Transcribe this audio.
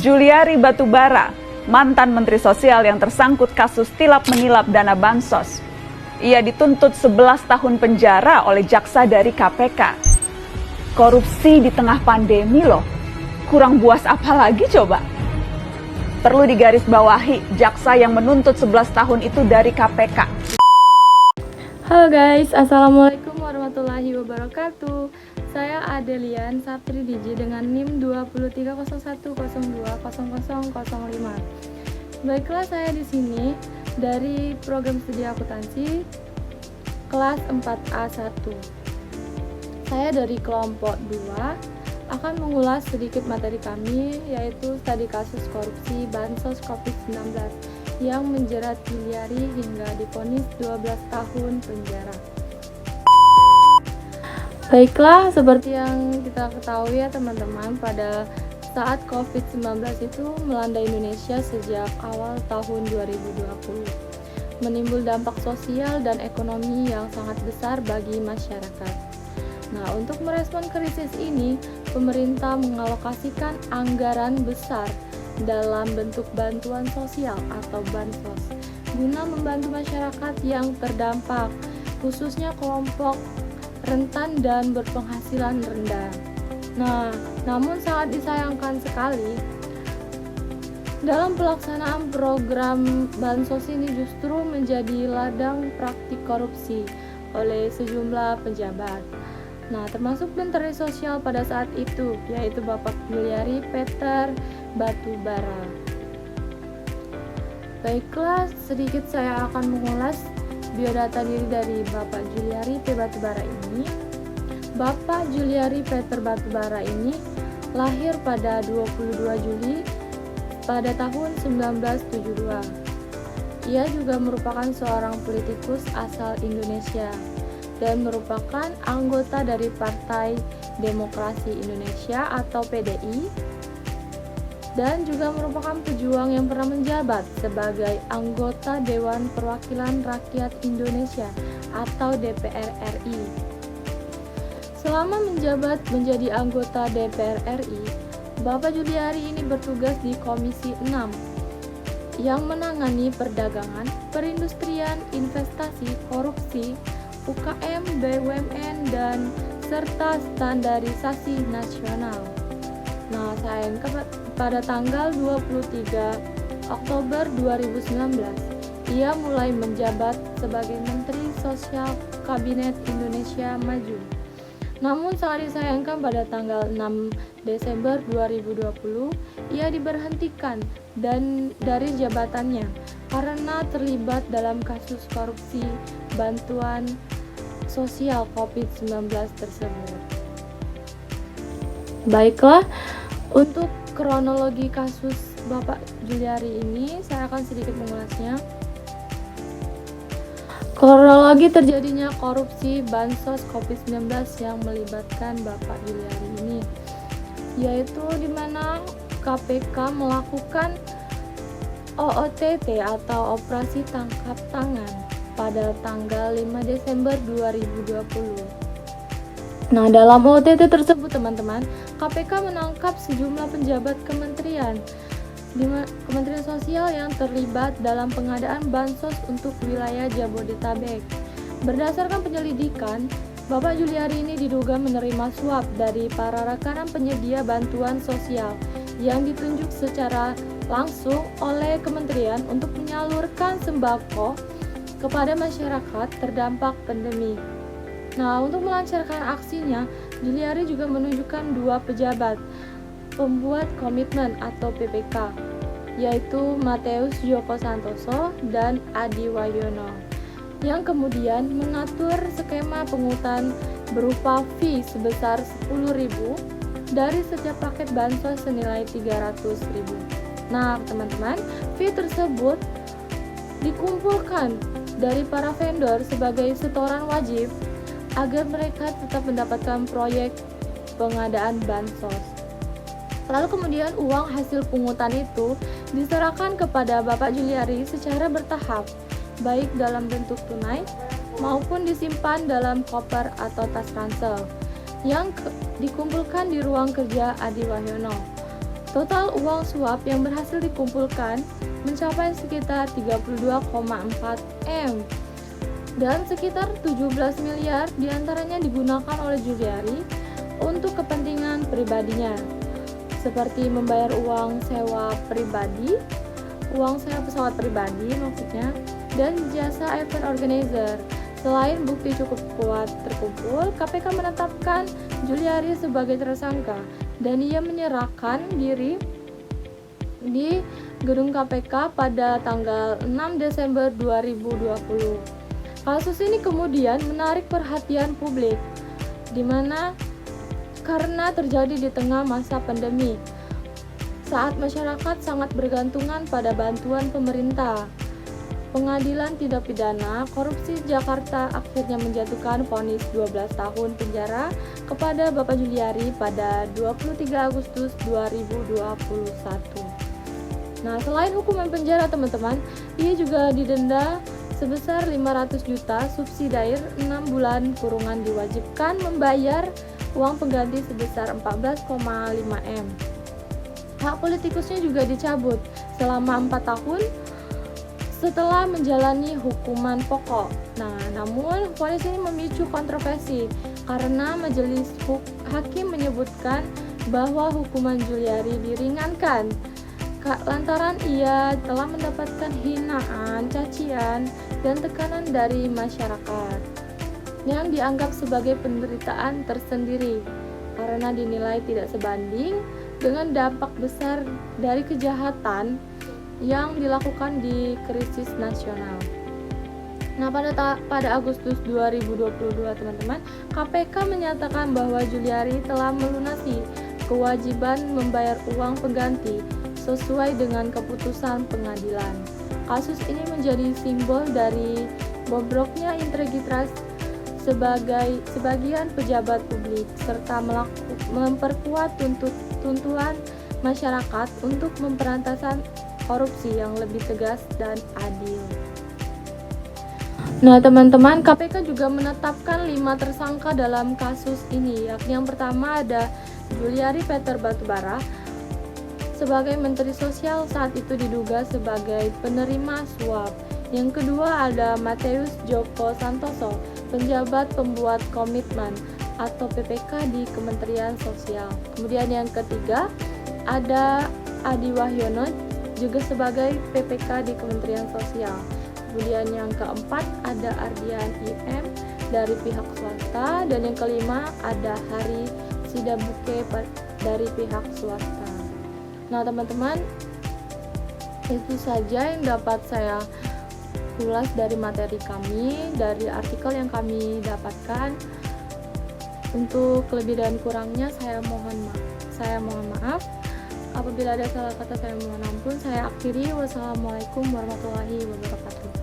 Juliari Batubara, mantan Menteri Sosial yang tersangkut kasus tilap menilap dana bansos. Ia dituntut 11 tahun penjara oleh jaksa dari KPK. Korupsi di tengah pandemi loh, kurang buas apa lagi coba? Perlu digarisbawahi, jaksa yang menuntut 11 tahun itu dari KPK. Halo guys, Assalamualaikum warahmatullahi wabarakatuh. Saya Adelian Sapri Diji dengan NIM 2301020005. Baiklah, saya di sini dari program studi akuntansi kelas 4A1. Saya dari kelompok 2 akan mengulas sedikit materi kami, yaitu studi kasus korupsi Bansos COVID-19 yang menjerat Juliari hingga divonis 12 tahun penjara. Baiklah, seperti yang kita ketahui ya teman-teman, pada saat COVID-19 itu melanda Indonesia sejak awal tahun 2020, menimbul dampak sosial dan ekonomi yang sangat besar bagi masyarakat. Nah, untuk merespon krisis ini, pemerintah mengalokasikan anggaran besar dalam bentuk bantuan sosial atau bansos guna membantu masyarakat yang terdampak, khususnya kelompok rentan dan berpenghasilan rendah. Nah, namun sangat disayangkan sekali dalam pelaksanaan program bansos ini justru menjadi ladang praktik korupsi oleh sejumlah pejabat. Nah, termasuk Menteri Sosial pada saat itu, yaitu Bapak Juliari Peter Batubara. Baiklah, sedikit saya akan mengulas biodata diri dari Bapak Juliari P. Batubara ini. Bapak Juliari Peter Batubara ini lahir pada 22 Juli pada tahun 1972. Ia juga merupakan seorang politikus asal Indonesia dan merupakan anggota dari Partai Demokrasi Indonesia atau PDI, dan juga merupakan pejuang yang pernah menjabat sebagai anggota Dewan Perwakilan Rakyat Indonesia atau DPR RI. Selama menjabat menjadi anggota DPR RI, Bapak Juliari ini bertugas di Komisi 6 yang menangani perdagangan, perindustrian, investasi, korupsi, UKM, BUMN, dan serta standarisasi nasional. Nah, sayangnya pada tanggal 23 Oktober 2019, ia mulai menjabat sebagai Menteri Sosial Kabinet Indonesia Maju. Namun sangat disayangkan pada tanggal 6 Desember 2020, ia diberhentikan dan dari jabatannya karena terlibat dalam kasus korupsi bantuan sosial COVID-19 tersebut. Baiklah, untuk kronologi kasus Bapak Juliari ini saya akan sedikit mengulasnya. Kronologi terjadinya korupsi bansos COVID-19 yang melibatkan Bapak Juliari ini, yaitu di mana KPK melakukan OOTT atau operasi tangkap tangan pada tanggal 5 Desember 2020. Nah, dalam OOTT tersebut teman-teman, KPK menangkap sejumlah pejabat kementerian Sosial yang terlibat dalam pengadaan bansos untuk wilayah Jabodetabek. Berdasarkan penyelidikan, Bapak Juliari ini diduga menerima suap dari para rekanan penyedia bantuan sosial yang ditunjuk secara langsung oleh kementerian untuk menyalurkan sembako kepada masyarakat terdampak pandemi. Nah, untuk melancarkan aksinya, Juliari juga menunjukkan dua pejabat pembuat komitmen atau PPK, yaitu Mateus Joko Santoso dan Adi Wayono, yang kemudian mengatur skema pungutan berupa fee sebesar 10.000 dari setiap paket bansos senilai 300.000. Nah, teman-teman, fee tersebut dikumpulkan dari para vendor sebagai setoran wajib agar mereka tetap mendapatkan proyek pengadaan bansos. Lalu kemudian uang hasil pungutan itu diserahkan kepada Bapak Juliari secara bertahap, baik dalam bentuk tunai maupun disimpan dalam koper atau tas ransel yang dikumpulkan di ruang kerja Adi Wahyono. Total uang suap yang berhasil dikumpulkan mencapai sekitar 32,4 M dan sekitar 17 miliar diantaranya digunakan oleh Juliari untuk kepentingan pribadinya, seperti membayar uang sewa pribadi, uang sewa pesawat pribadi maksudnya, dan jasa event organizer. Selain bukti cukup kuat terkumpul, KPK menetapkan Juliari sebagai tersangka dan ia menyerahkan diri di gedung KPK pada tanggal 6 Desember 2020. Kasus ini kemudian menarik perhatian publik, di mana karena terjadi di tengah masa pandemi, saat masyarakat sangat bergantungan pada bantuan pemerintah. Pengadilan Tindak Pidana Korupsi Jakarta akhirnya menjatuhkan vonis 12 tahun penjara kepada Bapak Juliari pada 23 Agustus 2021. Nah, selain hukuman penjara teman-teman, ia juga didenda sebesar 500 juta, subsidiar 6 bulan kurungan, diwajibkan membayar uang pengganti sebesar 14,5 M. Hak politikusnya juga dicabut selama 4 tahun setelah menjalani hukuman pokok. Nah, namun vonis ini memicu kontroversi karena majelis hakim menyebutkan bahwa hukuman Juliari diringankan lantaran ia telah mendapatkan hinaan, cacian, dan tekanan dari masyarakat yang dianggap sebagai penderitaan tersendiri karena dinilai tidak sebanding dengan dampak besar dari kejahatan yang dilakukan di krisis nasional. Nah, pada Agustus 2022 teman-teman, KPK menyatakan bahwa Juliari telah melunasi kewajiban membayar uang pengganti sesuai dengan keputusan pengadilan. Kasus ini menjadi simbol dari bobroknya integritas sebagian pejabat publik serta memperkuat tuntutan masyarakat untuk pemberantasan korupsi yang lebih tegas dan adil. Nah, teman-teman, KPK juga menetapkan 5 tersangka dalam kasus ini, yakni yang pertama ada Juliari Peter Batubara sebagai Menteri Sosial saat itu diduga sebagai penerima suap. Yang kedua ada Mateus Joko Santoso, penjabat pembuat komitmen atau PPK di Kementerian Sosial. Kemudian yang ketiga ada Adi Wahyono juga sebagai PPK di Kementerian Sosial. Kemudian yang keempat ada Ardian IM dari pihak swasta, dan yang kelima ada Hari Sidabuke dari pihak swasta. Nah, teman-teman, itu saja yang dapat saya ulas dari materi kami, dari artikel yang kami dapatkan. Untuk lebih dan kurangnya saya mohon maaf. Apabila ada salah kata saya mohon ampun. Saya akhiri. Wassalamualaikum warahmatullahi wabarakatuh.